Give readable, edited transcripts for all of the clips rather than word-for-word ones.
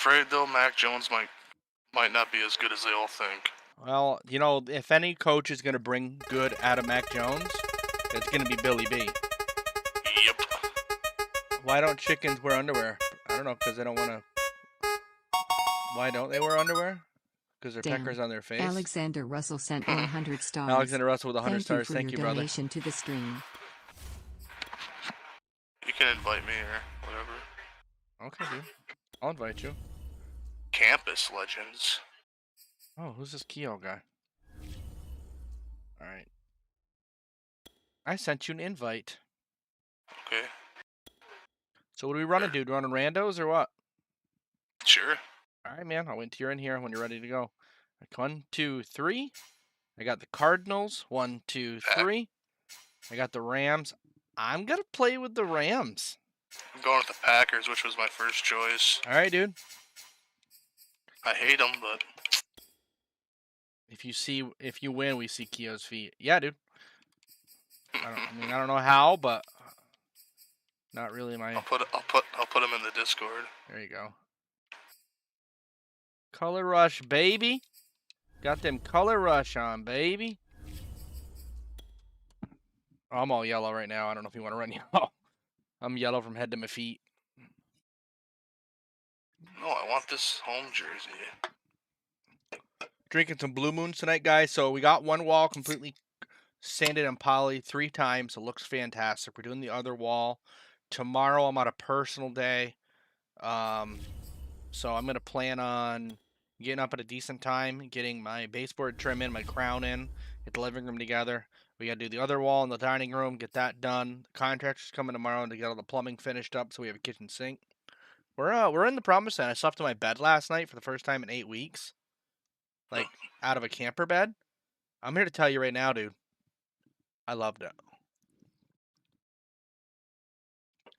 afraid though, Mac Jones might not be as good as they all think. Well, you know, if any coach is going to bring good out of Mac Jones, it's going to be Billy B. Yep. Why don't chickens wear underwear? I don't know, because they don't want to. Why don't they wear underwear? Because their peckers on their face. Alexander Russell sent 100 stars. Alexander Russell with 100 stars. Thank you, brother. Donation to the stream. You can invite me or whatever. Okay, dude. I'll invite you. Campus legends. Oh, who's this Kehoe guy? All right. I sent you an invite. Okay. So what are we running, dude? Running randos or what? Sure. All right, man. I'll wait till you're in here when you're ready to go. 1, 2, 3. I got the Cardinals. 1, 2, 3. I got the Rams. I'm gonna play with the Rams. I'm going with the Packers, which was my first choice. All right, dude. I hate them, but if you win, we see Kehoe's feet. Yeah, dude. I don't know how, but not really my. I'll put them in the Discord. There you go. Color Rush, baby. Got them Color Rush on, baby. Oh, I'm all yellow right now. I don't know if you want to run yellow. I'm yellow from head to my feet. No, I want this home jersey. Drinking some Blue Moons tonight, guys. So we got one wall completely sanded and poly 3 times. It looks fantastic. We're doing the other wall. Tomorrow I'm on a personal day. So I'm going to plan on getting up at a decent time, getting my baseboard trim in, my crown in, get the living room together. We got to do the other wall in the dining room, get that done. The contractor's coming tomorrow to get all the plumbing finished up so we have a kitchen sink. We're in the promised land. I slept in my bed last night for the first time in 8 weeks. Like, out of a camper bed. I'm here to tell you right now, dude. I loved it.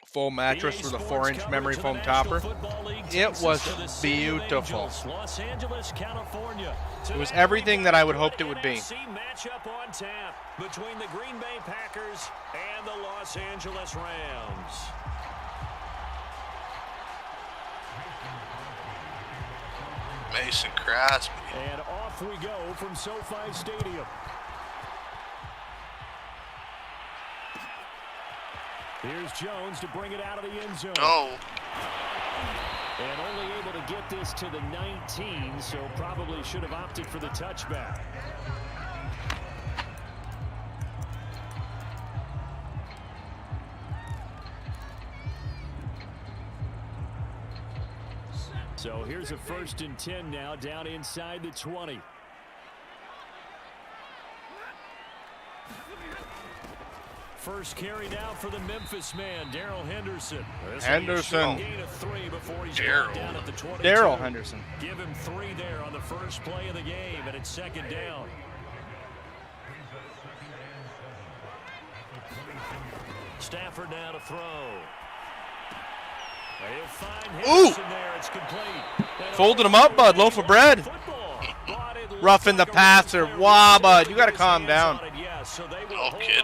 Full mattress with a 4-inch memory foam topper. It was beautiful. It was everything that I would hoped it would be. Matchup on tap between the Green Bay Packers and the Los Angeles Rams. Mason Crosby. And off we go from SoFi Stadium. Here's Jones to bring it out of the end zone. No. And only able to get this to the 19, so probably should have opted for the touchback. So here's a 1st and 10 now, down inside the 20. First carry now for the Memphis man, Darrell Henderson. Darrell Henderson. Give him 3 there on the first play of the game, and it's 2nd down. Stafford now to throw. He'll find Henderson there. It's complete. Folded him up, bud. Loaf of bread. Roughing the passer. Wow, bud. You got to calm down. Oh, kid.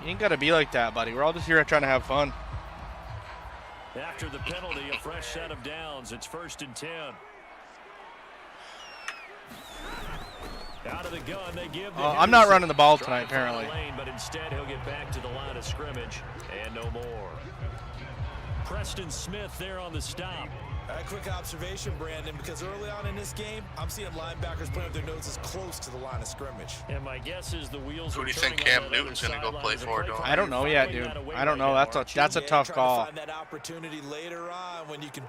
You ain't got to be like that, buddy. We're all just here trying to have fun. After the penalty, a fresh set of downs. It's 1st and 10. Out of the gun, they give I'm not running the ball tonight, apparently. But instead, he'll get back to the line of scrimmage and no more. Preston Smith there on the stop. A quick observation, Brandon, because early on in this game, I'm seeing linebackers putting up their noses close to the line of scrimmage. And my guess is the wheels. Who do you think Cam Newton's going to go play for, Don? I don't know yet, dude. I don't know. That's a tough call.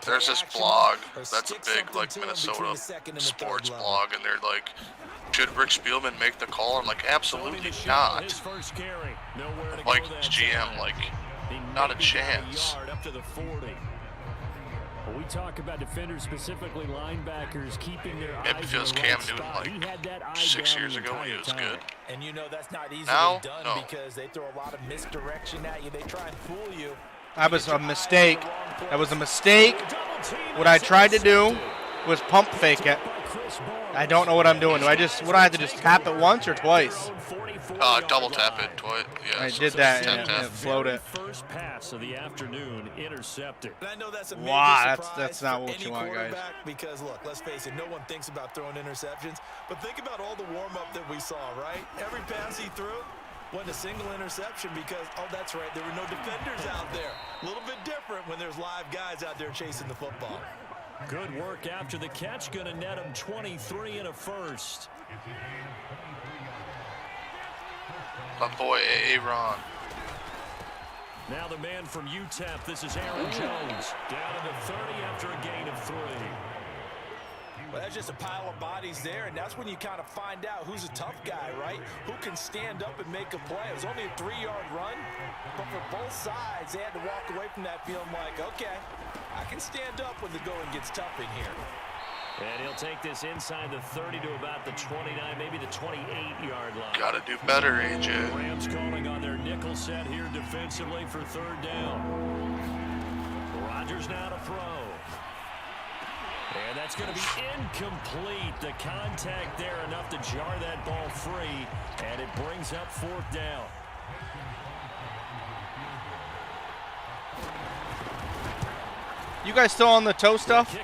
There's this blog that's a big, like, Minnesota sports blog, and they're like, should Rick Spielman make the call? I'm like, absolutely not. I'm like, GM, like, not a chance. We talk about defenders, specifically linebackers, keeping their eyes. Maybe if it was Cam Newton like 6 years ago, he was good. And you know that's not easily done because they throw a lot of misdirection at you. They try and fool you. That was a mistake. That was a mistake. What I tried to do was pump fake it. I don't know what I'm doing. Would I have to just tap it once or twice? Double tap it twice. Yeah, I so did that tap, and tap. it floated. First pass of the afternoon intercepted. And I know that's a major Wow, surprise that's not for what any you want, guys. quarterback, because look, let's face it, no one thinks about throwing interceptions, but think about all the warm-up that we saw, right? Every pass he threw wasn't a single interception because, oh, that's right, there were no defenders out there. A little bit different when there's live guys out there chasing the football. Good work after the catch, going to net him 23 and a first. My boy Aaron. Now the man from UTEP, this is Aaron Jones, down to the 30 after a gain of 3. Well, that's just a pile of bodies there, and that's when you kind of find out who's a tough guy, right? Who can stand up and make a play. It was only a 3-yard run, but for both sides, they had to walk away from that feeling like, okay, I can stand up when the going gets tough in here. And he'll take this inside the 30 to about the 29, maybe the 28-yard line. Gotta do better, AJ. Rams calling on their nickel set here defensively for 3rd down. Rodgers now to throw. And that's going to be incomplete. The contact there enough to jar that ball free, and it brings up 4th down. You guys still on the toe stuff?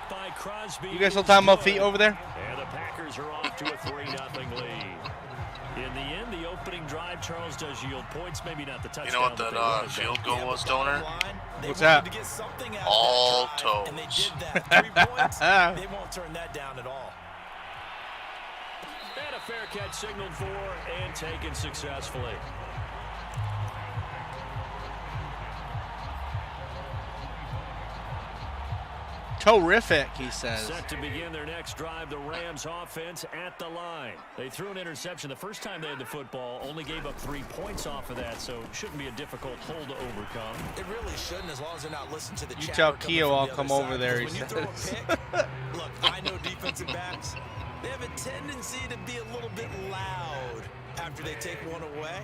You guys still talking about feet over there? And the Packers are off to a 3-0 lead. In the end, the opening drive, Charles, does yield points, maybe not the touchdown. You know what that field goal was, Stoner? What's that? All toes. And they did that. 3 points, they won't turn that down at all. And a fair catch signaled for and taken successfully. Terrific, he says. Set to begin their next drive, the Rams offense at the line. They threw an interception the first time they had the football, only gave up 3 points off of that, so it shouldn't be a difficult hole to overcome. It really shouldn't, as long as they're not listening to the You chatter tell coming Kehoe from I'll the come other over side, there, because he when you throw a says. pick, look, I know defensive backs, they have a tendency to be a little bit loud after they take one away.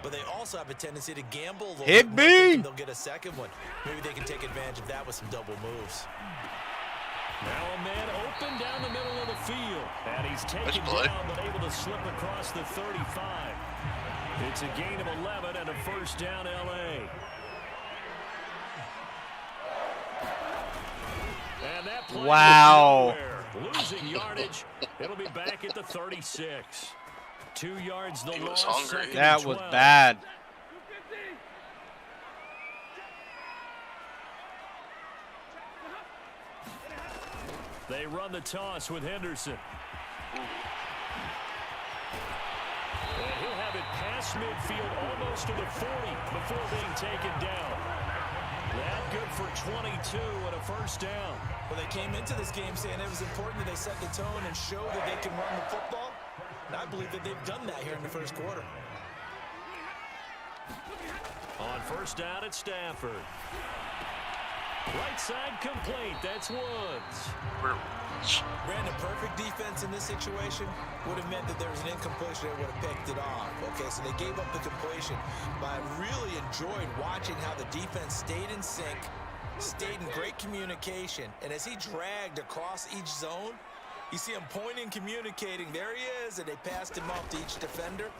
But they also have a tendency to gamble a little bit more, thinking they'll get a second one. Maybe they can take advantage of that with some double moves. Now a man open down the middle of the field. And he's taken down, but able to slip across the 35. It's a gain of 11 and a 1st down, L.A. And that play wow. Losing yardage. It'll be back at the 36. 2 yards the He was loss. hungry. That was bad. They run the toss with Henderson. And he'll have it past midfield almost to the 40 before being taken down. That good for 22 and a 1st down. Well, they came into this game saying it was important that they set the tone and show that they can run the football. And I believe that they've done that here in the 1st quarter. On 1st down at Stafford. Right side complete. That's Woods. Brandon, perfect defense in this situation would have meant that there was an incompletion that would have picked it off. Okay, so they gave up the completion. But I really enjoyed watching how the defense stayed in sync, stayed in great communication. And as he dragged across each zone, you see him pointing, communicating. There he is, and they passed him off to each defender.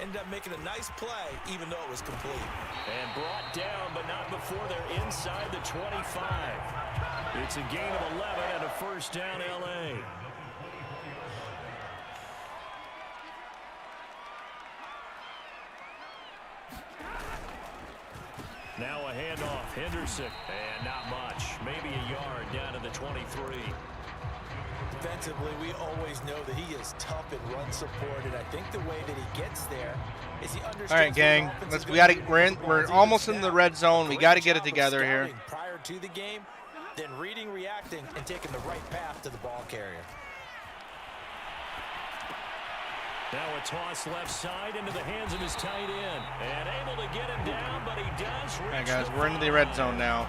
Ended up making a nice play, even though it was complete. And brought down, but not before they're inside the 25. It's a gain of 11 and a 1st down, L.A. Now a handoff, Henderson, and not much. Maybe a yard down to the 23. Defensively, we always know that he is tough in run support, and I think the way that he gets there is he understands. All right, gang, we're almost in the red zone. We got to get it together here. Prior to the game, then reading, reacting, and taking the right path to the ball carrier. Now a toss left side into the hands of his tight end, and able to get him down, but he does reach. All right, guys, we're into the red zone now.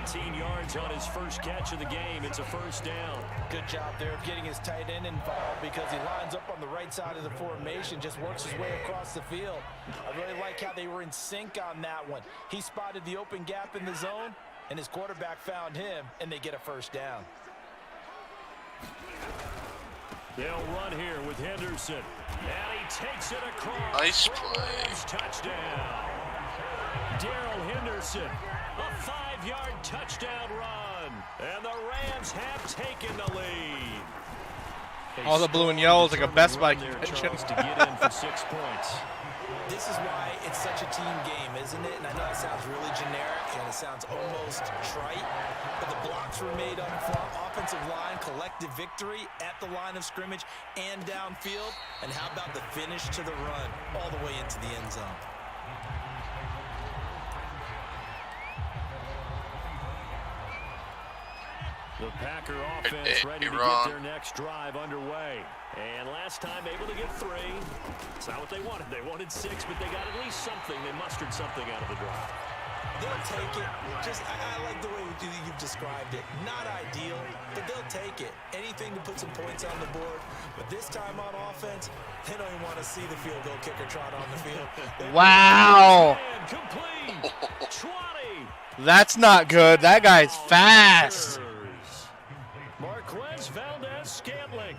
18 yards on his 1st catch of the game. It's a 1st down. Good job there of getting his tight end involved, because he lines up on the right side of the formation, just works his way across the field. I really like how they were in sync on that one. He spotted the open gap in the zone, and his quarterback found him, and they get a 1st down. They'll run here with Henderson. And he takes it across. Nice play. Touchdown. Darrell Henderson. A 5-yard touchdown run. And the Rams have taken the lead. All the blue and yellow is like a Best Buy convention. To get in for 6 points. This is why it's such a team game, isn't it? And I know it sounds really generic and it sounds almost trite, but the blocks were made up front, offensive line, collective victory at the line of scrimmage and downfield. And how about the finish to the run all the way into the end zone? The Packer offense ready to get their next drive underway. And last time able to get 3. It's not what they wanted. They wanted 6, but they got at least something. They mustered something out of the drive. They'll take it. I like the way you've described it. Not ideal, but they'll take it. Anything to put some points on the board. But this time on offense, they don't even want to see the field goal kicker trot on the field. Wow. Complete. 20. That's not good. That guy's fast. Marquez Valdez-Scantling.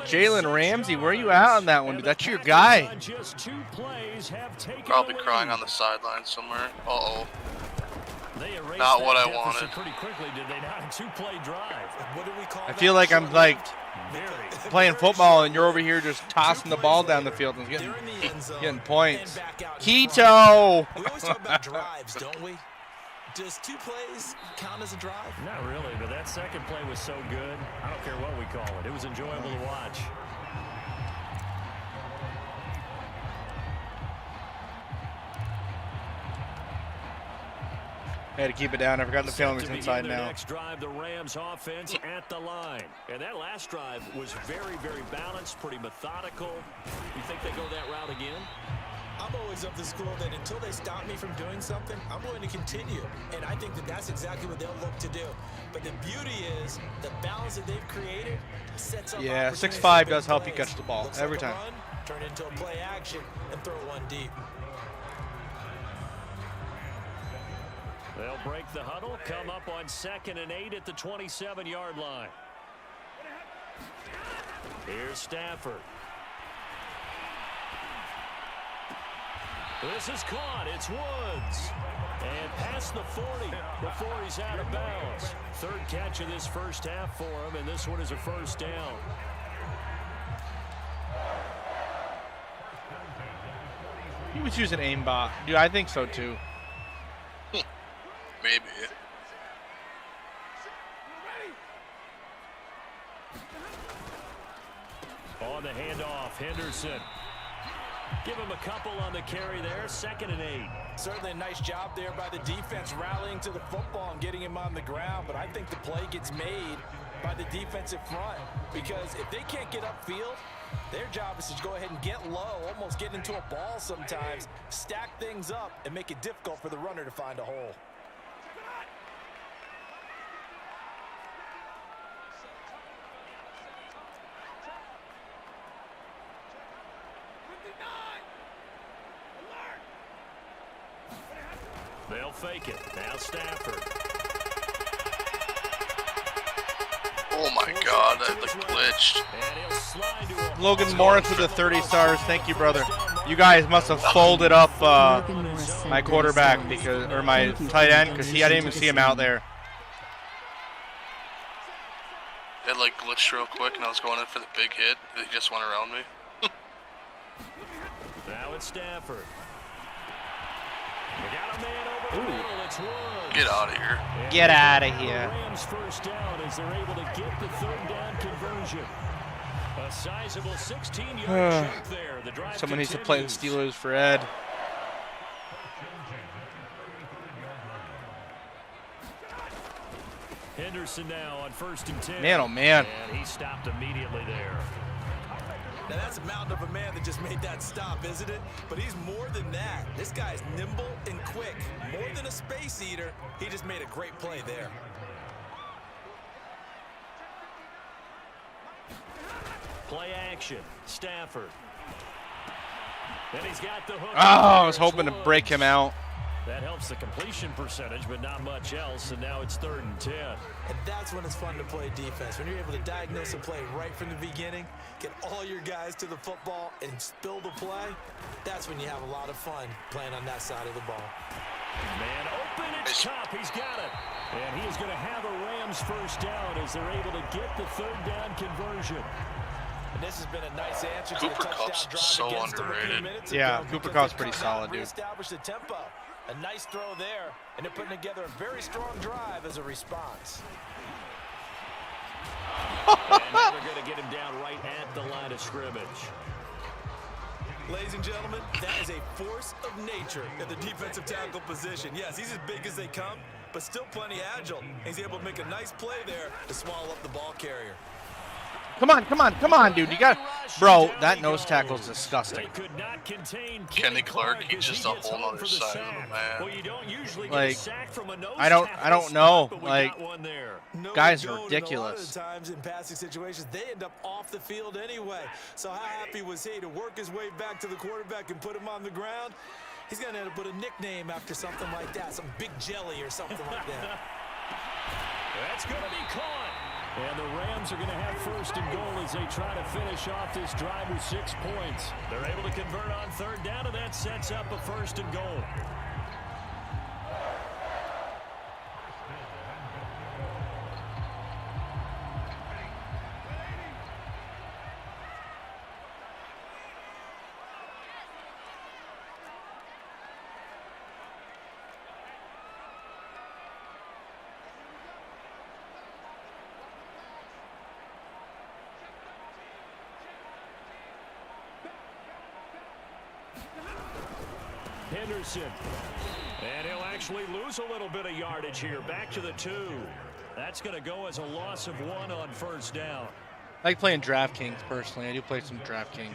Jalen Ramsey, where are you at on that one, dude? That's your guy. Just 2 plays have taken Probably the crying lead. on the sideline somewhere. Uh-oh. They erased Not what that I deficit wanted. Pretty quickly, did they not? A 2-play drive. What do we call I feel like I'm like Very. playing football and you're over here just tossing the ball down the field and getting points. We Kehoe. always talk about drives, don't we? Does 2 plays count as a drive? Not really, but that second play was so good. I don't care what we call it. It was enjoyable to watch. I had to keep it down. I forgot the film Set is to inside begin their now. Next drive, the Rams offense at the line. And that last drive was very, very balanced, pretty methodical. You think they go that route again? I'm always of the school that until they stop me from doing something, I'm going to continue. And I think that that's exactly what they'll look to do. But the beauty is the balance that they've created sets up. Yeah, opportunities 6'5" for big does help you plays. catch the ball Looks every like a time. Run, turn into a play action and throw one deep. They'll break the huddle, come up on 2nd and 8 at the 27-yard line. Here's Stafford. This is caught. It's Woods. And past the 40 before he's out of bounds. 3rd catch of this first half for him, and this one is a first down. He was using aimbot. Dude, I think so too. Maybe. On the handoff, Henderson. Give him a couple on the carry there. 2nd and 8. Certainly a nice job there by the defense rallying to the football and getting him on the ground. But I think the play gets made by the defensive front, because if they can't get upfield, their job is to go ahead and get low, almost get into a ball sometimes, stack things up, and make it difficult for the runner to find a hole. They'll fake it. Now Stafford. Oh my god, that like glitched. And he'll slide to a Logan Morris with the 30 stars. Thank you, brother. You guys must have folded up Logan Morris sent my 30 quarterback stars. because, or my Thank you for tight end, your because I didn't even donation to see him the out there. It like glitched real quick and I was going in for the big hit. He just went around me. Now it's Stafford. We got a man over the middle. It's Woods. Get out of here. And Get outta now the here. Rams first down as they're able to get the 3rd down conversion. A sizable 16-yard chunk there. The drive Someone needs to play the continues. Steelers for Ed. Henderson now on 1st and 10. Man, oh man. And he stopped immediately there. Now that's a mountain of a man that just made that stop, isn't it? But he's more than that. This guy's nimble and quick. More than a space eater, he just made a great play there. Play action. Stafford. And he's got the hook. Oh, I was hoping to break him out. That helps the completion percentage, but not much else, and now it's 3rd and 10. And that's when it's fun to play defense. When you're able to diagnose a play right from the beginning, get all your guys to the football, and spill the play, that's when you have a lot of fun playing on that side of the ball. Man open, it's Cup. He's got it. And he is going to have a Rams first down as they're able to get the 3rd down conversion. And this has been a nice answer to Cooper the Kupp's touchdown drive so against them a few underrated. minutes Yeah, ago, Cooper because Kupp's they pretty come out solid, and dude. reestablish the tempo. A nice throw there, and they're putting together a very strong drive as a response. And now they're going to get him down right at the line of scrimmage. Ladies and gentlemen, that is a force of nature at the defensive tackle position. Yes, he's as big as they come, but still plenty agile. He's able to make a nice play there to swallow up the ball carrier. Come on, dude. You got, bro. That nose tackle is disgusting. They could not contain Kenny Clark, he's as just he a gets whole home other for the side of sack. the man. Well, you don't usually get Like, a sack from a nose I don't tackle, know. but we Like, got one there. No guys goal, are and a lot ridiculous. of the times in passing situations, they end up off the field anyway. So how happy was he to work his way back to the quarterback and put him on the ground? He's going to end up with a nickname after something like that, some big jelly or something like that. That's going to be caught. And the Rams are going to have 1st and goal as they try to finish off this drive with 6 points. They're able to convert on 3rd down, and that sets up a 1st and goal. Henderson. And he'll actually lose a little bit of yardage here. Back to the 2. That's going to go as a loss of 1 on 1st down. I like playing DraftKings personally. I do play some DraftKings.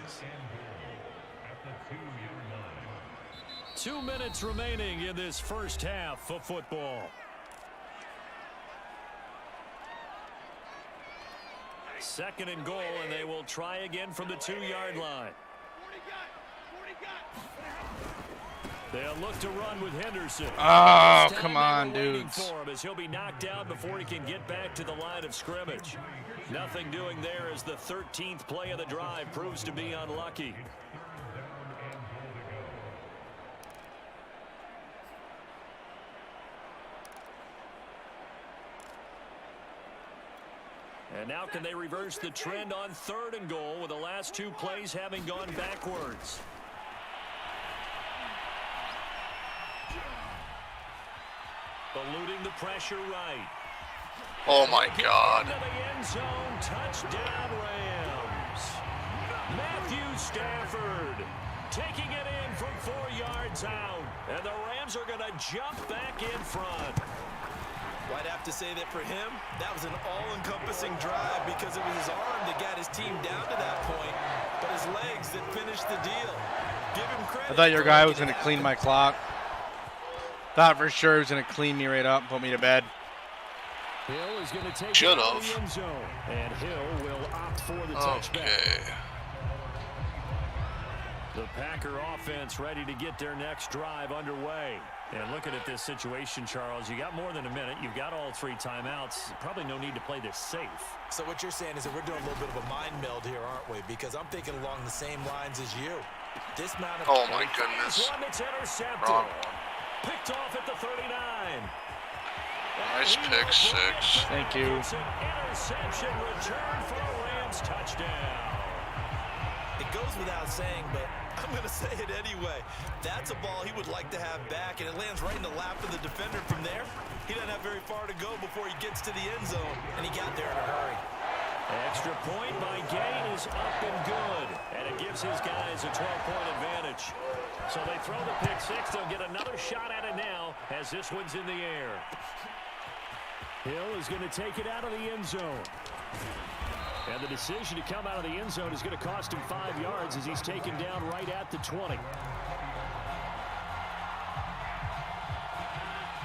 2 minutes remaining in this first half of football. Second and goal, and they will try again from the 2-yard line. They'll look to run with Henderson. Oh, come on, dudes. For him as he'll be knocked down before he can get back to the line of scrimmage. Nothing doing there as the 13th play of the drive proves to be unlucky. And now can they reverse the trend on 3rd and goal with the last 2 plays having gone backwards? Eluding the pressure right. Oh my God. Into the end zone, touchdown Rams. Matthew Stafford taking it in from 4 yards out. And the Rams are going to jump back in front. Well, I'd have to say that for him, that was an all-encompassing drive because it was his arm that got his team down to that point, but his legs that finished the deal. Give him credit. I thought your guy was going to clean my clock. Thought for sure he was going to clean me right up and put me to bed. Hill is going to take Should it out of have. the end zone, and Hill will opt for the touchback. Okay. The Packer offense ready to get their next drive underway. And looking at this situation, Charles, you got more than a minute. You've got all 3 timeouts. Probably no need to play this safe. So what you're saying is that we're doing a little bit of a mind meld here, aren't we? Because I'm thinking along the same lines as you. Dismount of Oh my goodness. One that's intercepted. Wrong one. Picked off at the 39. Nice pick 6. Thank you. It's an interception return for a Rams touchdown. It goes without saying, but I'm going to say it anyway. That's a ball he would like to have back, and it lands right in the lap of the defender from there. He doesn't have very far to go before he gets to the end zone, and he got there in a hurry. Extra point by Gain is up and good, and it gives his guys a 12-point advantage. So they throw the pick 6. They'll get another shot at it now as this one's in the air. Hill is going to take it out of the end zone. And the decision to come out of the end zone is going to cost him 5 yards as he's taken down right at the 20.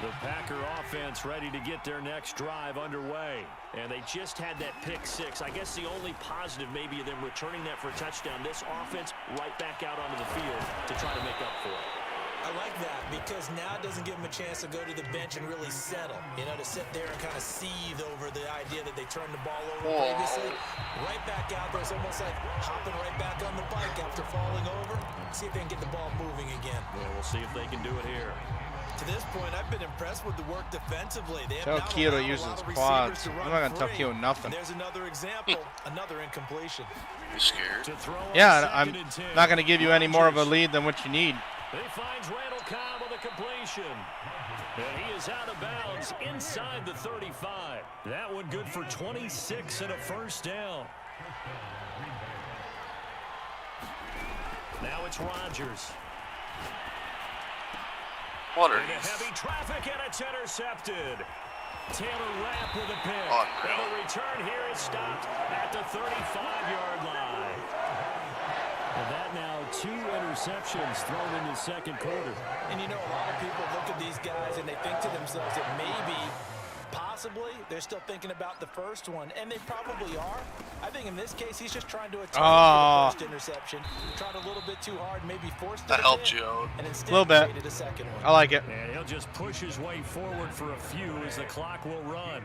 The Packer offense ready to get their next drive underway. And they just had that pick 6. I guess the only positive maybe of them returning that for a touchdown. This offense right back out onto the field to try to make up for it. I like that because now it doesn't give him a chance to go to the bench and really settle. You know, to sit there and kind of seethe over the idea that they turned the ball over previously. Right back out there. It's almost like hopping right back on the bike after falling over. See if they can get the ball moving again. Yeah, we'll see if they can do it here. To this point, I've been impressed with the work defensively. They Tell Kehoe to use his quads. I'm not going to tell Kehoe nothing. And there's another example, another incompletion. You scared? Yeah, I'm not going to give you any more of a lead than what you need. He finds Randall Cobb with a completion. And he is out of bounds inside the 35. That one good for 26 and a first down. Now it's Rodgers. What are Into heavy traffic, and it's intercepted. Taylor Rapp with a pick. Oh, And the return here is stopped at the 35-yard line. And that now 2 interceptions thrown in the second quarter. And you know, a lot of people look at these guys and they think to themselves that maybe, possibly, they're still thinking about the first one. And they probably are. I think in this case, he's just trying to atone for the first interception. Tried a little bit too hard, maybe forced it That helped you out. And instead a little bit. created a second one. I like it. And he'll just push his way forward for a few as the clock will run.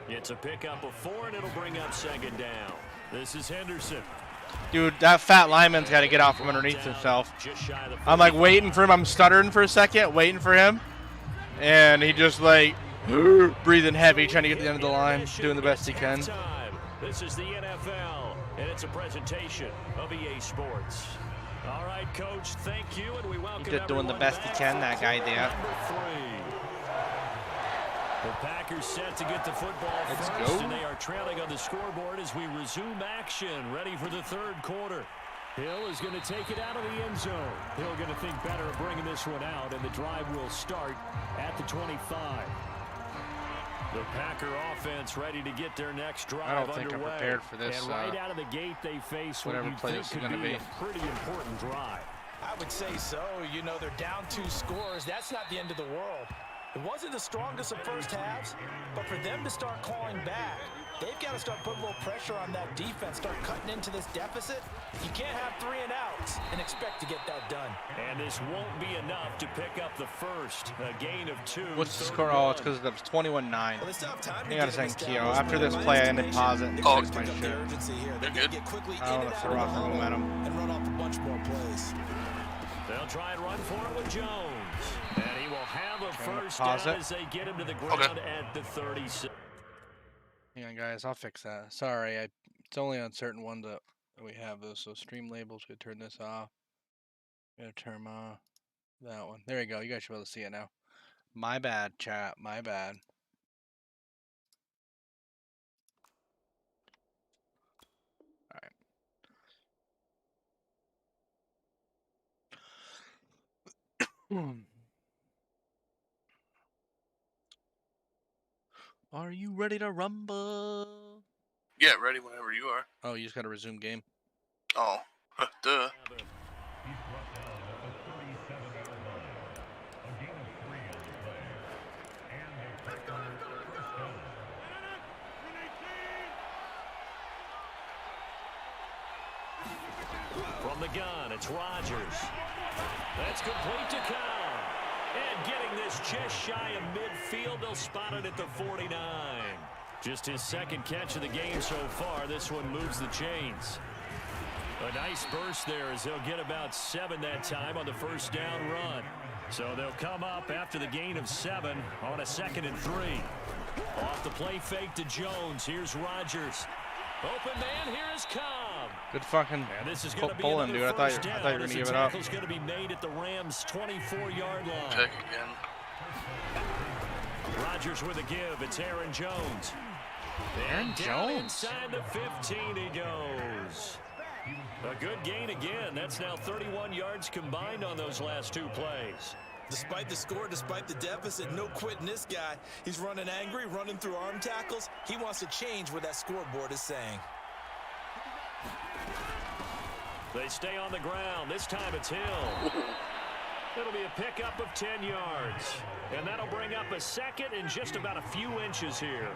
It's a pickup of 4, and it'll bring up second down. This is Henderson. Dude, that fat lineman's got to get out from underneath himself. I'm like waiting for him. I'm stuttering for a second, waiting for him. And he just like breathing heavy, trying to get to the end of the line, doing the best he can. This is the NFL, and it's a presentation of EA Sports. All right, Coach, thank you, and we welcome He's just doing the best he can, that guy there. The Packers set to get the football Let's first, go. and they are trailing on the scoreboard as we resume action, ready for the third quarter. Hill is going to take it out of the end zone. Hill going to think better of bringing this one out, and the drive will start at the 25. The Packer offense ready to get their next drive I don't think underway. I'm prepared for this. And right out of the gate, they face whatever what you play think this is could gonna be be. a pretty important drive. I would say so. You know, they're down 2 scores. That's not the end of the world. It wasn't the strongest of first halves, but for them to start clawing back, they've got to start putting a little pressure on that defense, start cutting into this deficit. You can't have 3 and outs and expect to get that done. And this won't be enough to pick up the first. A gain of 2. What's the score? Oh, it's because it was 21-9. Well, they still have time to Hang on a get second, it Kehoe. established. After this play, I ended pause it and Oh, fix my Pick up the shit. urgency here. They're You're gonna good. get quickly I don't in wanna and throw out off the of momentum. and run off a bunch more plays. They'll try and run for it with Jones. And he will have a first pause down it. as they get him to the ground at the 36. Hang on, guys. I'll fix that. Sorry, it's only on certain ones that we have those. So stream labels, we turn this off. Gonna turn off that one. There you go. You guys should be able to see it now. My bad, chat. My bad. Are you ready to rumble? Get ready whenever you are. Oh, you just gotta resume game. Oh, duh. From the gun, it's Rodgers. That's complete to Cobb. And getting this just shy of midfield, they'll spot it at the 49. Just his second catch of the game so far. This one moves the chains. A nice burst there as he'll get about 7 that time on the first down run. So they'll come up after the gain of 7 on a 2nd and 3. Off the play fake to Jones. Here's Rodgers. Open man, here is Cobb. Good fucking pulling, dude. I thought you were gonna give it up. Tackle's gonna be made at the Rams' 24-yard line. Pick again. Rodgers with a give. It's Aaron Jones. Aaron And down Jones. inside the 15 he goes. A good gain again. That's now 31 yards combined on those last 2 plays. Despite the score, despite the deficit, no quitting this guy. He's running angry, running through arm tackles. He wants to change what that scoreboard is saying. They stay on the ground. This time it's Hill. It'll be a pickup of 10 yards. And that'll bring up a 2nd and just about a few inches here.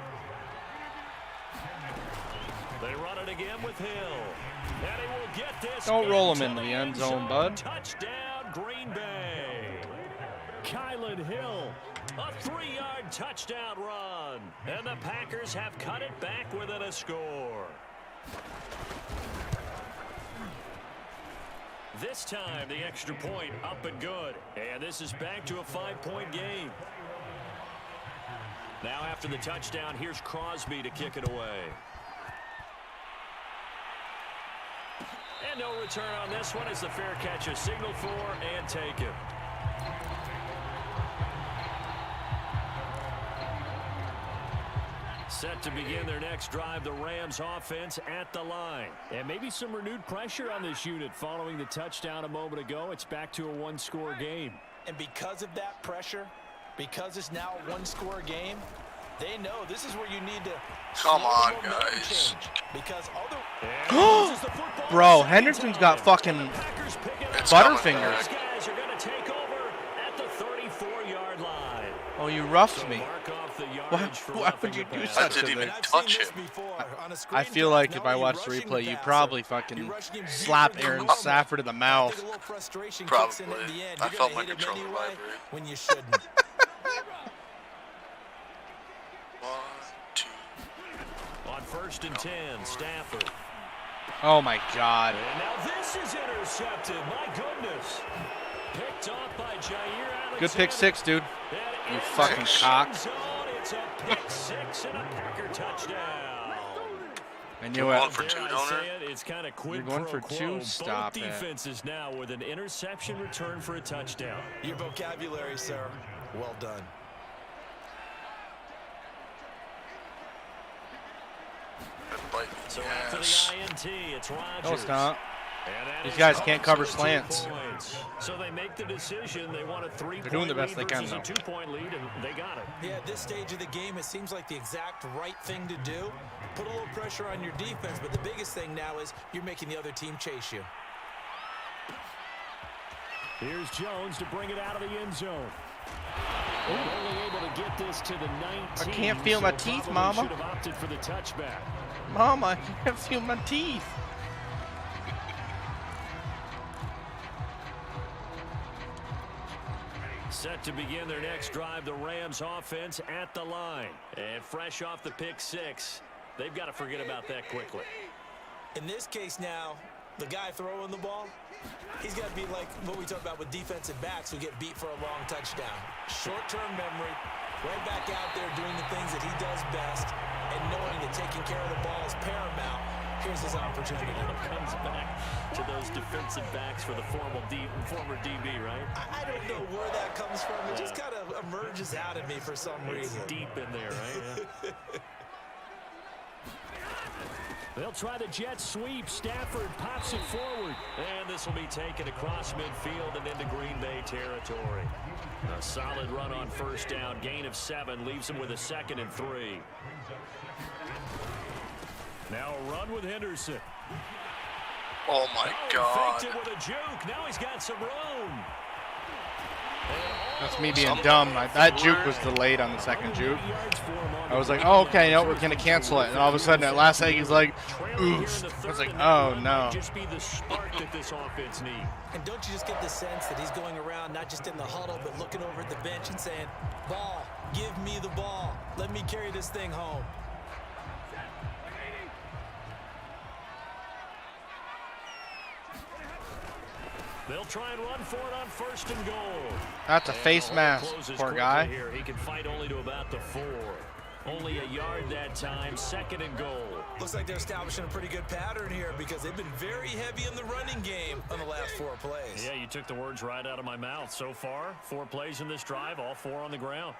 They run it again with Hill. And he will get this. Don't roll him into the end zone, bud. Touchdown, Green Bay. Kylan Hill, a 3-yard touchdown run. And the Packers have cut it back within a score. This time, the extra point up and good. And this is back to a 5-point game. Now after the touchdown, here's Crosby to kick it away. And no return on this one as the fair catch is signaled for and taken. Set to begin their next drive, the Rams offense at the line. And maybe some renewed pressure on this unit following the touchdown a moment ago. It's back to a one-score game. And because of that pressure, because it's now a one-score game, they know this is where you need to Come on, guys. Because Bro, Henderson's got fucking It's Butterfingers. These guys are going to take over at the 34-yard line. Oh, you roughed me. Mark off the Why yardage for would you roughing do the pass. I such didn't a even thing? touch him. I feel like if I watched the replay, you'd probably fucking slap Aaron Safford in the mouth. Probably. I felt my controller vibrate. When you shouldn't. 1, 2. On 1st and 10, Stafford. Oh my God. And now this is intercepted. My goodness. Picked off by Jair Alexander. Good pick 6, dude. And You in fucking the cock. end zone, it's a pick 6 and a Packer touchdown. And you Going went for 2, Dare I don't say it? It's kind of quid You're going pro for quo. 2? Stop Both it. defenses now with an interception return for a touchdown. Your vocabulary, sir. Well done. So after the INT, it's Rodgers. No, it's not. And that These is guys up can't to cover 2 slants. points. So they make the decision. They want a 3-point doing the best lead they can, versus a though. 2-point lead, and they got it. Yeah, at this stage of the game, it seems like the exact right thing to do. Put a little pressure on your defense, but the biggest thing now is you're making the other team chase you. Here's Jones to bring it out of the end zone. And only able to get this to the 19. I can't feel my teeth, probably Mama. should have opted for the touchback. Mama, I can't feel my teeth. Set to begin their next drive, the Rams offense at the line. And fresh off the pick 6, they've got to forget about that quickly. In this case now, the guy throwing the ball, he's got to be like what we talk about with defensive backs who get beat for a long touchdown. Short-term memory, right back out there doing the things that he does best, and knowing that taking care of the ball is paramount. Here's his opportunity. Comes back to those defensive backs for the former DB, right? I don't know where that comes from. It just kind of emerges out of me for some It's reason. deep in there, right? Yeah. They'll try the jet sweep. Stafford pops it forward. And this will be taken across midfield and into Green Bay territory. A solid run on 1st down. Gain of 7 leaves him with a 2nd and 3. Now a run with Henderson. Oh my God. Faked it with a juke. Now he's got some room. That's me being dumb. That juke was delayed on the second juke. I was like, oh, okay, no, we're going to cancel it. And all of a sudden, at last second, he's like, oof. I was like, oh, no. Just be the spark that this offense needs. And don't you just get the sense that he's going around, not just in the huddle, but looking over at the bench and saying, ball, give me the ball. Let me carry this thing home. They'll try and run for it on 1st and goal. That's a face mask, poor guy. Here. He can fight only to about the 4. Only a yard that time, 2nd and goal. Looks like they're establishing a pretty good pattern here because they've been very heavy in the running game on the last 4 plays. Yeah, you took the words right out of my mouth. So far, 4 plays in this drive, all 4 on the ground.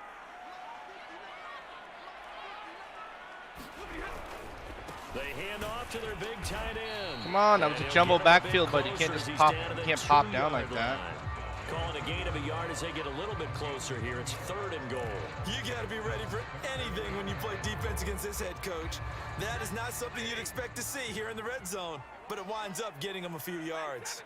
They hand off to their big tight end. Come on, that was a jumbo backfield, but you can't just pop. You can't pop down like that. Calling a gain of a yard as they get a little bit closer here. It's 3rd and goal. You got to be ready for anything when you play defense against this head coach. That is not something you'd expect to see here in the red zone, but it winds up getting them a few yards.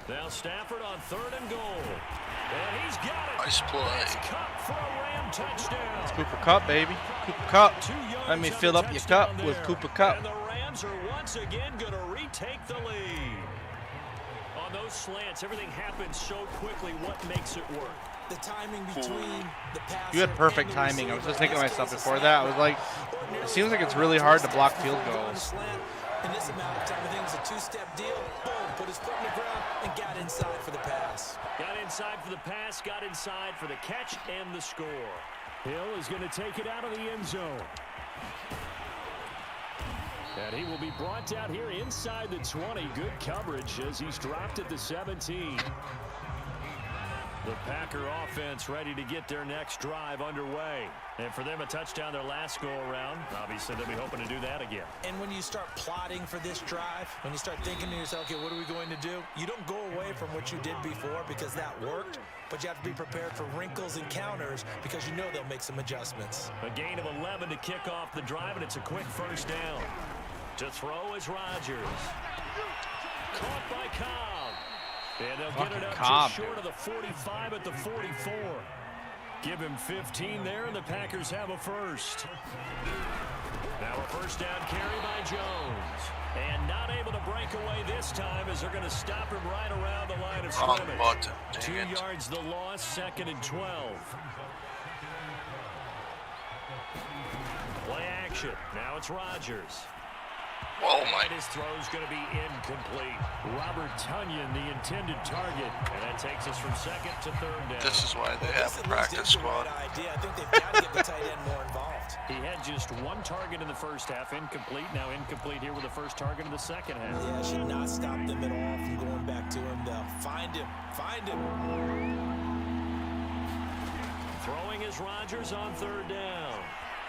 Now Stafford on 3rd and goal. And he's got it. Nice play. That's Cup for a Ram touchdown. It's Cooper Cup, baby. Cooper Cup. 2 yards Let me on fill the up your touchdown cup with there. Cooper Cup. And the Rams are once again going to retake the lead. On on those slants, everything happens so quickly. What makes it work? The timing between the passer. You had perfect timing. I was just thinking to myself before that. I was like, it seems like it's really hard to block field goals. In this amount of time, I think it was a two-step deal. Boom, put his foot in the ground and got inside for the pass. Got inside for the pass, got inside for the catch and the score. Hill is going to take it out of the end zone. And he will be brought down here inside the 20. Good coverage as he's dropped at the 17. The Packer offense ready to get their next drive underway. And for them, a touchdown their last go-around. Obviously, they'll be hoping to do that again. And when you start plotting for this drive, when you start thinking to yourself, okay, what are we going to do? You don't go away from what you did before because that worked, but you have to be prepared for wrinkles and counters because you know they'll make some adjustments. A gain of 11 to kick off the drive, and it's a quick first down. To throw is Rodgers. Caught by Cobb. And they'll get it up just short of the 45 at the 44. Give him 15 there, and the Packers have a first. Now a first down carry by Jones. And not able to break away this time as they're going to stop him right around the line of scrimmage. 2 yards the loss, 2nd and 12. Play action. Now it's Rodgers. Oh my! His throw's going to be incomplete. Robert Tonyan, the intended target, and that takes us from 2nd to 3rd down. This is why they have a practice squad. I think they've got to get the tight end more involved. He had just 1 target in the first half, incomplete. Now incomplete here with the first target in the second half. Yeah, should not stop them at all from going back to him. They'll find him. Throwing is Rodgers on 3rd down.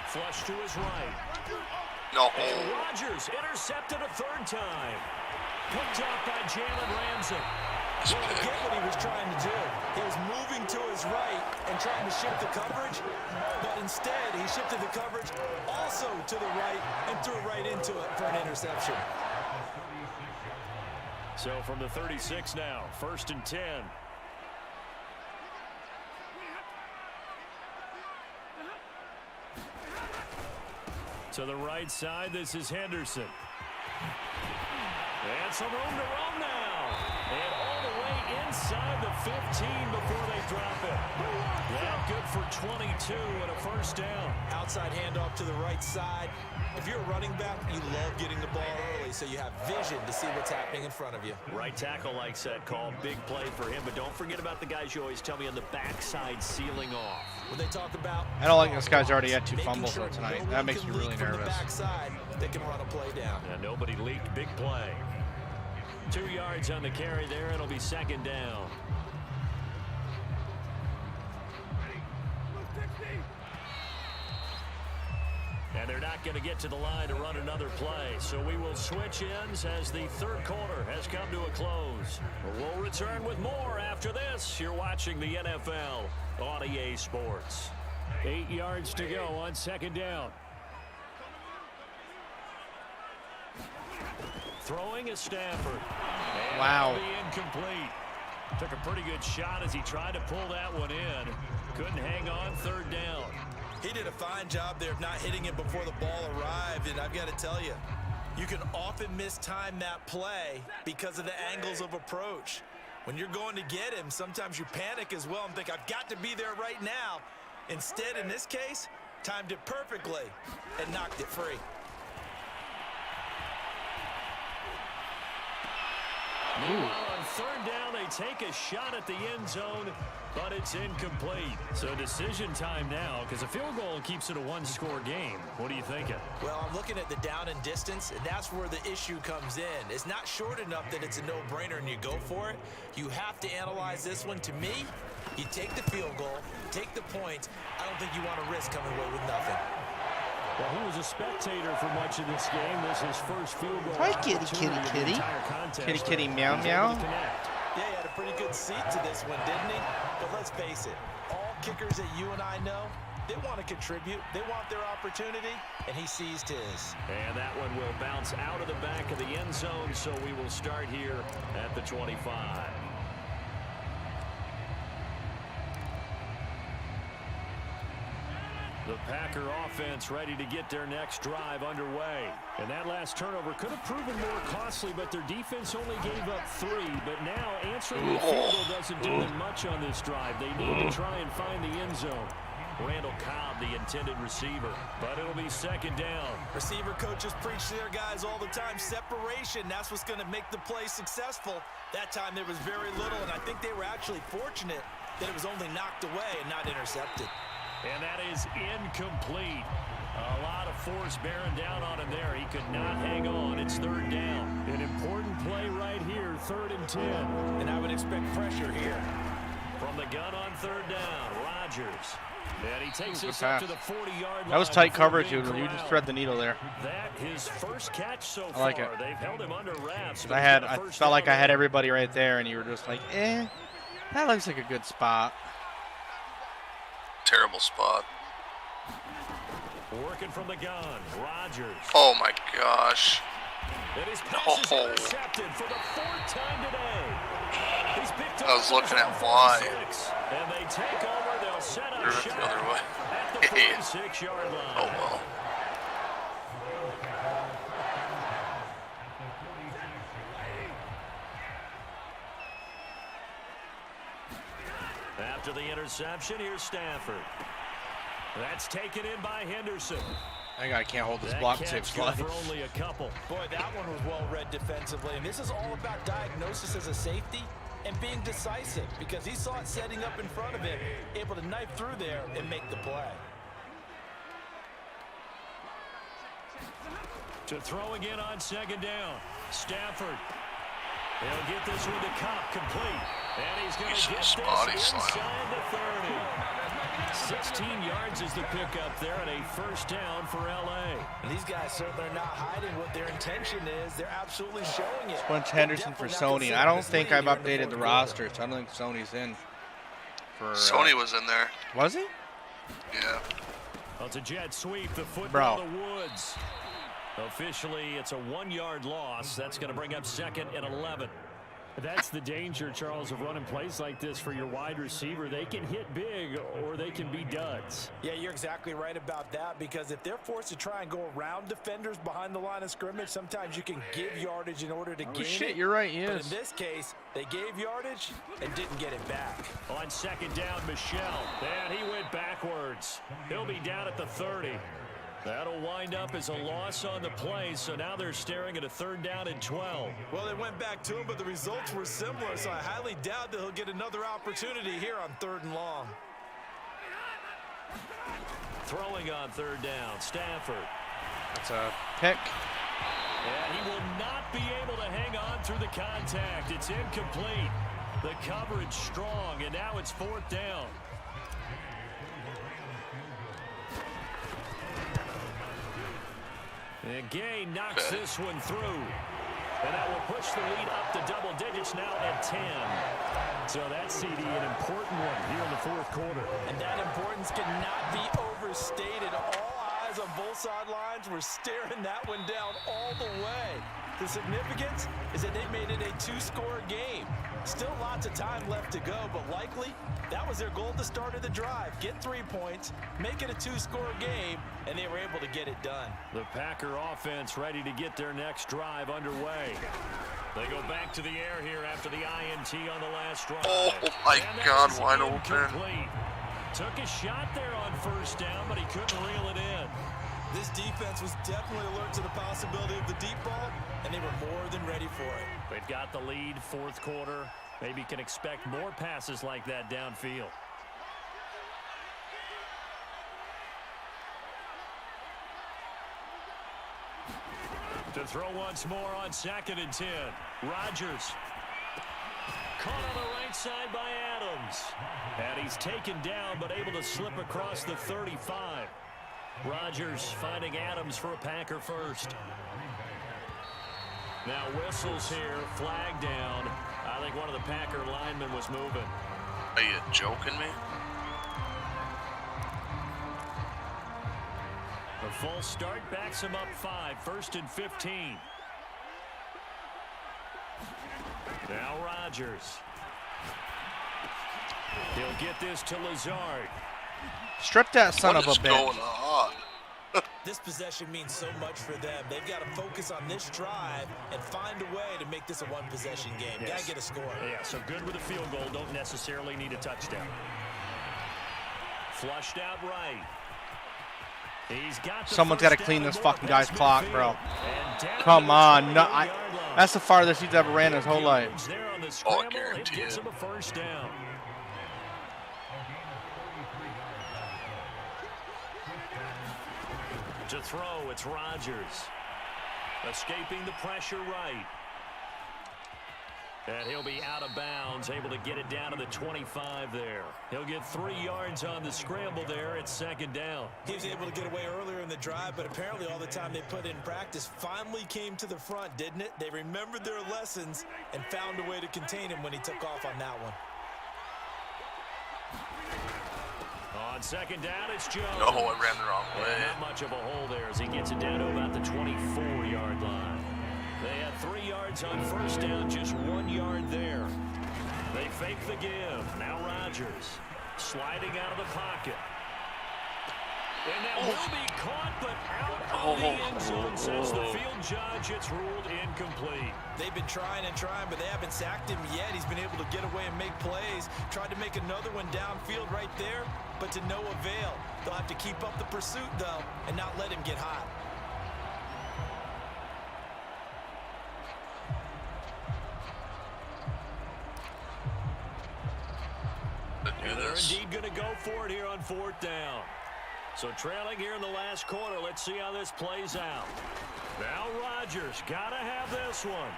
Flush to his right. No. And Rodgers intercepted a 3rd time. Picked up by Jalen Ramsey. Well, I get what he was trying to do. He was moving to his right and trying to shift the coverage, but instead he shifted the coverage also to the right and threw right into it for an interception. So from the 36 now, 1st and 10. To the right side, this is Henderson. And some room to roam now. And all the way inside the 15 before they drop it. Yeah, good for 22 and a first down. Outside handoff to the right side. If you're a running back, you love getting the ball early so you have vision to see what's happening in front of you. Right tackle likes that call. Big play for him. But don't forget about the guys you always tell me on the backside sealing off. When they talk about, I don't like this guy's already had 2 fumbles though tonight. That makes me really nervous. Backside, they can run a play down. And nobody leaked. Big play. 2 yards on the carry there. It'll be 2nd down. And they're not going to get to the line to run another play. So we will switch ends as the 3rd quarter has come to a close. We'll return with more after this. You're watching the NFL on EA Sports. 8 yards to go on 2nd down. Throwing is Stafford. And wow. That'll be incomplete. Took a pretty good shot as he tried to pull that one in. Couldn't hang on 3rd down. He did a fine job there of not hitting it before the ball arrived, and I've got to tell you, you can often mistime that play because of the angles of approach. When you're going to get him, sometimes you panic as well and think, I've got to be there right now. Instead, in this case, timed it perfectly and knocked it free. On 3rd down, they take a shot at the end zone, but it's incomplete. So decision time now, because a field goal keeps it a 1-score game. What are you thinking? Well, I'm looking at the down and distance, and that's where the issue comes in. It's not short enough that it's a no-brainer and you go for it. You have to analyze this one. To me, you take the field goal, take the points. I don't think you want to risk coming away with nothing. Well, he was a spectator for much of this game. This is his first field goal. Hi, kitty. Kitty, meow, meow. Yeah, he had a pretty good seat to this one, didn't he? But let's face it, all kickers that you and I know, they want to contribute. They want their opportunity, and he seized his. And that one will bounce out of the back of the end zone, so we will start here at the 25. The Packer offense ready to get their next drive underway. And that last turnover could have proven more costly, but their defense only gave up 3. But now answering the field goal doesn't do them much on this drive. They need to try and find the end zone. Randall Cobb, the intended receiver, but it'll be second down. Receiver coaches preach to their guys all the time. Separation, that's what's going to make the play successful. That time there was very little, and I think they were actually fortunate that it was only knocked away and not intercepted. And that is incomplete. A lot of force bearing down on him there. He could not hang on. It's third down. An important play right here, 3rd and 10. And I would expect pressure here. From the gun on third down, Rodgers. And he takes us up to the 40-yard line. That was tight coverage. You just thread the needle there. That his first catch so far. I like it. They've held him under wraps. I felt like I had everybody right there, and you were just like, that looks like a good spot. Terrible spot. Working from the gun, Rodgers. Oh my gosh. And his pass is intercepted for the 4th time today. He's picked up. I was looking at why. And they take over. They'll set up shot the other way. at the 46-yard line. Oh well. After the interception, here's Stafford. That's taken in by Henderson. That guy can't hold this block and save his life. For only a couple. Boy, that one was well read defensively. And this is all about diagnosis as a safety and being decisive, because he saw it setting up in front of him, able to knife through there and make the play. To throw again on second down. Stafford. He'll get this with the Cup complete. And he's going to get this inside the 30. 16 yards is the pickup there, and a first down for L.A. And these guys certainly are not hiding what their intention is. They're absolutely showing it. Bunch Henderson for Sony. I don't think I've updated the roster, so I don't think Sony's in. Sony was in there. Was he? Yeah. Well, it's a jet sweep. The football to Woods. Officially, it's a 1-yard loss. That's going to bring up 2nd and 11. That's the danger, Charles, of running plays like this for your wide receiver. They can hit big or they can be duds. Yeah, you're exactly right about that, because if they're forced to try and go around defenders behind the line of scrimmage, sometimes you can give yardage in order to gain it. You're right, he is. But in this case, they gave yardage and didn't get it back. On second down, Michelle. And he went backwards. He'll be down at the 30. That'll wind up as a loss on the play, so now they're staring at a 3rd down and 12. Well, they went back to him, but the results were similar, so I highly doubt that he'll get another opportunity here on 3rd and long. Throwing on 3rd down, Stafford. That's a pick. And he will not be able to hang on through the contact. It's incomplete. The coverage strong, and now it's 4th down. And Gay knocks this one through. And that will push the lead up to double digits now at 10. So that's, CD, an important one here in the 4th quarter. And that importance cannot be overstated. All eyes on both sidelines were staring that one down all the way. The significance is that they made it a 2-score game. Still lots of time left to go, but likely that was their goal at the start of the drive. Get 3 points, make it a 2-score game, and they were able to get it done. The Packer offense ready to get their next drive underway. They go back to the air here after the INT on the last drive. Oh my God, wide open. Took a shot there on 1st down, but he couldn't reel it in. This defense was definitely alert to the possibility of the deep ball, and they were more than ready for it. They've got the lead, 4th quarter. Maybe can expect more passes like that downfield. To throw once more on 2nd and 10. Rodgers. Caught on the right side by Adams. And he's taken down, but able to slip across the 35. Rodgers finding Adams for a Packer first. Now whistles here, flag down. I think one of the Packer linemen was moving. Are you joking me? The full start backs him up 5, 1st and 15. Now Rodgers. He'll get this to Lazard. Strip that son What of a is bitch. going on? This possession means so much for them. They've got to focus on this drive and find a way to make this a one-possession game. Yes. Got to get a score. Yeah, so good with a field goal. Don't necessarily need a touchdown. Flushed out right. He's got Someone's got to first clean down this and more fucking guy's past clock, midfield. bro. And down Come to the on. No, 28-yard line. that's the farthest he's ever ran his whole life. There on the Oh, scramble, I it guarantee gets it. him a first down. To throw, it's Rodgers. Escaping the pressure right. And he'll be out of bounds, able to get it down to the 25 there. He'll get 3 yards on the scramble there. It's second down. He was able to get away earlier in the drive, but apparently all the time they put in practice finally came to the front, didn't it? They remembered their lessons and found a way to contain him when he took off on that one. On second down, it's Jones. No, I ran the wrong way. Not much of a hole there as he gets it down to about the 24-yard line. They had 3 yards on first down, just 1 yard there. They fake the give. Now Rodgers sliding out of the pocket. And that will be caught, but out of the end zone, says the field judge. It's ruled incomplete. They've been trying and trying, but they haven't sacked him yet. He's been able to get away and make plays. Tried to make another one downfield right there, but to no avail. They'll have to keep up the pursuit, though, and not let him get hot. And they're indeed going to go for it here on fourth down. So trailing here in the last quarter. Let's see how this plays out. Now Rodgers got to have this one.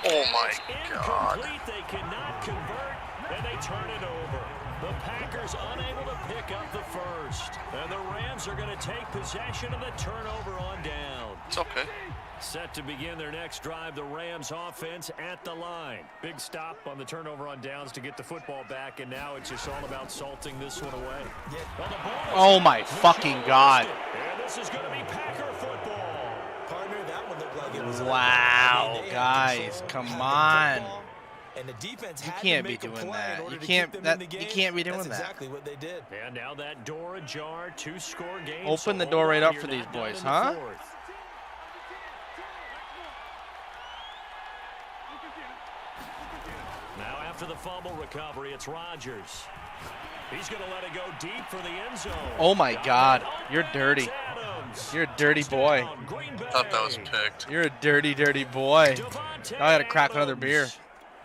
Oh my It's God. incomplete. They cannot convert, and they turn it over. The Packers unable to pick up the first. And the Rams are going to take possession of the turnover on down. It's okay. Set to begin their next drive, the Rams offense at the line. Big stop on the turnover on downs to get the football back, and now it's just all about salting this one away. Well, the ball is Oh my fucking God. and this is going to be Packer football. Partner, that one looked like it was Wow, they had guys, control, come had the on. football, and the defense You had can't to be make a doing play that. in order You to can't- keep them that- in the you game. can't be doing That's that. exactly what they did. And now that door ajar, 2-score game. Open the so door hold right on, up you're for these not done boys, in the huh? fourth. Now after the fumble recovery, it's Rodgers. He's going to let it go deep for the end zone. Oh my God. You're dirty. Adams. You're a dirty boy. Touchdown, Green Bay. Thought that was picked. You're a dirty, dirty boy. Devontae Now I gotta crack another Adams beer.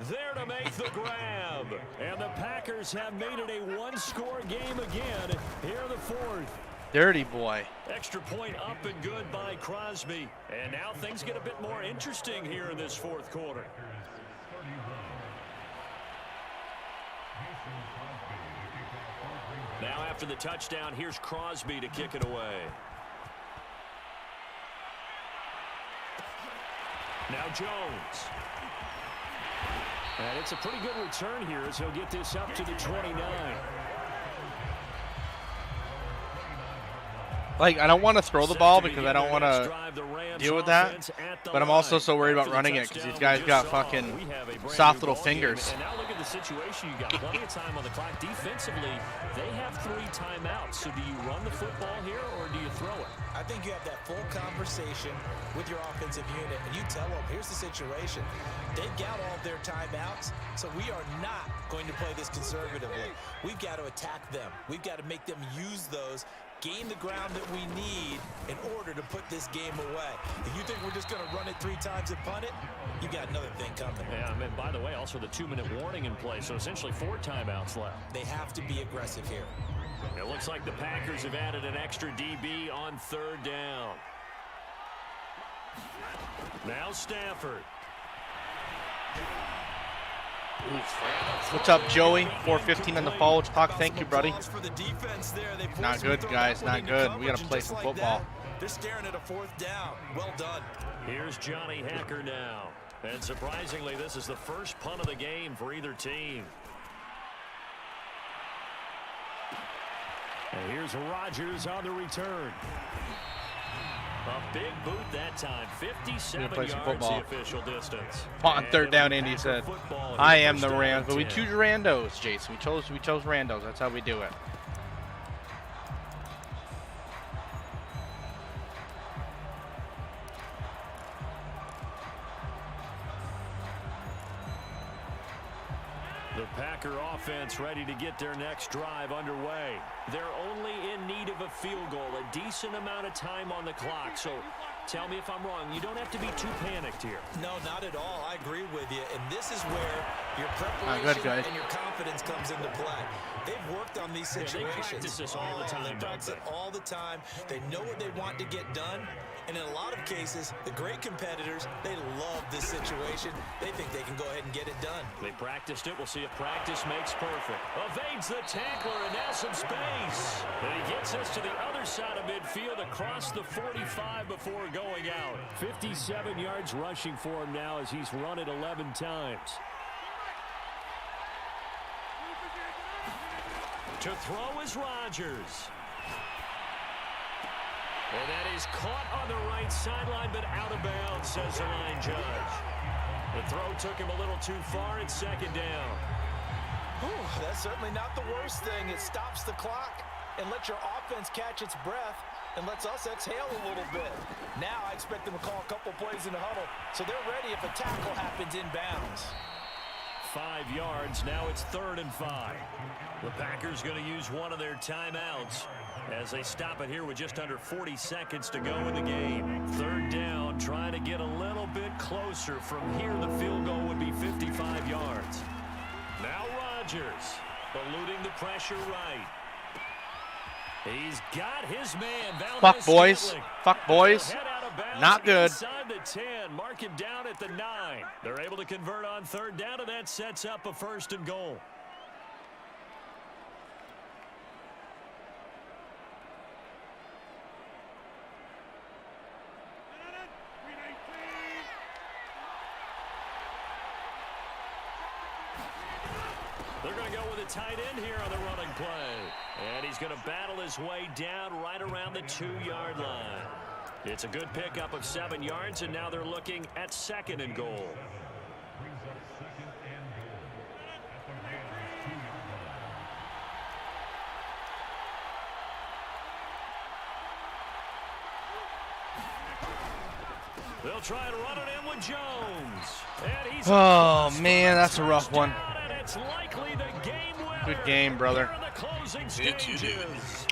There to make the grab. And the Packers have made it a one-score game again here in the fourth. Dirty boy. Extra point up and good by Crosby. And now things get a bit more interesting here in this fourth quarter. Now after the touchdown, here's Crosby to kick it away. Now Jones. And it's a pretty good return here as he'll get this up to the 29. Like, I don't want to throw the ball because I don't want to deal with that, but I'm also so worried about running it because these guys got fucking soft little fingers. And now look at the situation. You got plenty of time on the clock. Defensively, they have 3 timeouts. So do you run the football here or do you throw it? I think you have that full conversation with your offensive unit, and you tell them, here's the situation. They've got all their timeouts, so we are not going to play this conservatively. We've got to attack them. We've got to make them use those, gain the ground that we need in order to put this game away. If you think we're just going to run it 3 times and punt it, you got another thing coming. Yeah, I mean, by the way, also the 2-minute warning in play, so essentially 4 timeouts left. They have to be aggressive here. It looks like the Packers have added an extra DB on 3rd down. Now Stafford. What's up, Joey? 4:15 on the followage clock. Thank you, buddy. For the defense there. They Not good, guys. Not good. We got to play some football. They're staring at a 4th down. Well done. Here's Johnny Hacker now. And surprisingly, this is the first punt of the game for either team. And here's Rodgers on the return. A big boot that time. 57 play some yards football. the official distance. On third And down, it'll be Indy Packer said, football here, I am first the down Rams, and but we 10. choose randos, Jason. We chose randos. That's how we do it. The Packer offense ready to get their next drive underway. They're only in need of a field goal, a decent amount of time on the clock. So tell me if I'm wrong. You don't have to be too panicked here. No, not at all. I agree with you. And this is where your preparation and your confidence comes into play. They've worked on these situations. They practice this all the time. They practice it all the time. They know what they want to get done. And in a lot of cases, the great competitors, they love this situation. They think they can go ahead and get it done. They practiced it. We'll see if practice makes perfect. Evades the tackler and now some space. And he gets us to the other side of midfield across the 45 before going out. 57 yards rushing for him now as he's run it 11 times. To throw is Rodgers. And that is caught on the right sideline, but out of bounds, says the line judge. The throw took him a little too far. It's second down. Whew, that's certainly not the worst thing. It stops the clock and lets your offense catch its breath and lets us exhale a little bit. Now I expect them to call a couple plays in the huddle, so they're ready if a tackle happens inbounds. 5 yards. Now it's 3rd and 5. The Packers going to use one of their timeouts as they stop it here with just under 40 seconds to go in the game. 3rd down, trying to get a little bit closer. From here, the field goal would be 55 yards. Now Rodgers, eluding the pressure right. He's got his man. Fuck, boys. Fuck, boys. Not good. Inside the 10, mark him down at the 9. They're able to convert on 3rd down, and that sets up a 1st and goal. They're going to go with a tight end here on the running play. And he's going to battle his way down right around the 2-yard line. It's a good pickup of 7 yards, and now they're looking at 2nd and goal. They'll try and run it in with Jones. And he's man, that's a rough one. It's likely the game winner. Good game, brother. Here in the closing stages.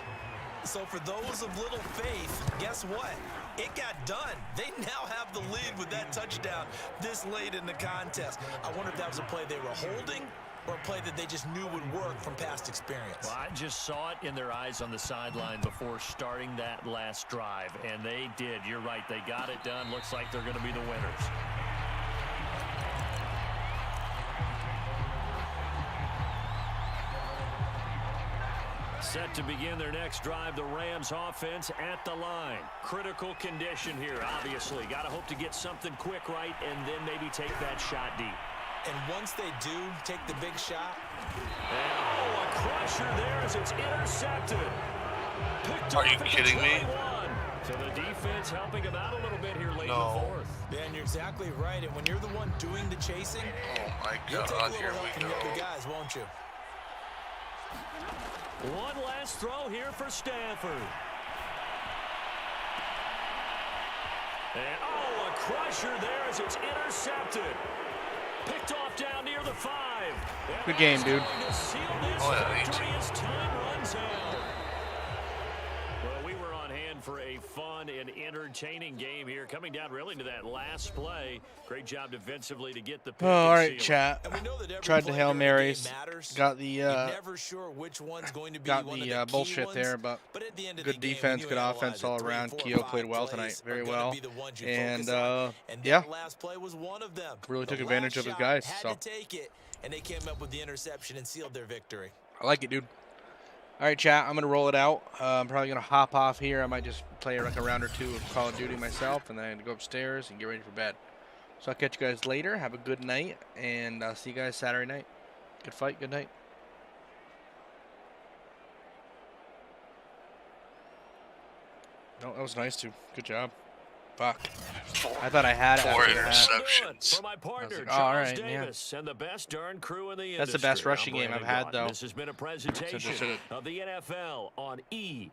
So for those of little faith, guess what? It got done. They now have the lead with that touchdown this late in the contest. I wonder if that was a play they were holding or a play that they just knew would work from past experience. Well, I just saw it in their eyes on the sideline before starting that last drive, and they did. You're right. They got it done. Looks like they're going to be the winners. Set to begin their next drive, the Rams offense at the line. Critical condition here, obviously. Got to hope to get something quick right and then maybe take that shot deep. And once they do take the big shot. And, oh, a crusher there as it's intercepted. Are you kidding me? So the defense helping him out a little bit here late in the 4th. Yeah, and you're exactly right. And when you're the one doing the chasing, oh my you'll take a God, little here help we from go. the other guys, won't you? One last throw here for Stafford. And, oh, a crusher there as it's intercepted. Picked off down near the 5. Good game, dude. Oh, yeah, As time runs out. Well, we were on hand for a fun and entertaining game here. Coming down really to that last play. Great job defensively to get the pick. Oh, all right, seal. chat. Tried the Hail Marys. Got the bullshit there, but good defense, good offense all around. Kehoe played well tonight, very well, and yeah, really took advantage of his guys. So and they came up with the interception and sealed their victory. I like it, dude. All right, chat. I'm gonna roll it out. I'm probably gonna hop off here. I might just play like a round or two of Call of Duty myself, and then go upstairs and get ready for bed. So I'll catch you guys later. Have a good night, and I'll see you guys Saturday night. Good fight. Good night. No, that was nice too. Good job. Fuck. I thought I had it. 4 after that. interceptions. For my partner, like, Charles alright, yeah. Davis, and the best darn crew in the That's the best industry. rushing I'm game I've Brandon had, Gaudin. though. This has been a presentation should've- of the NFL on EA.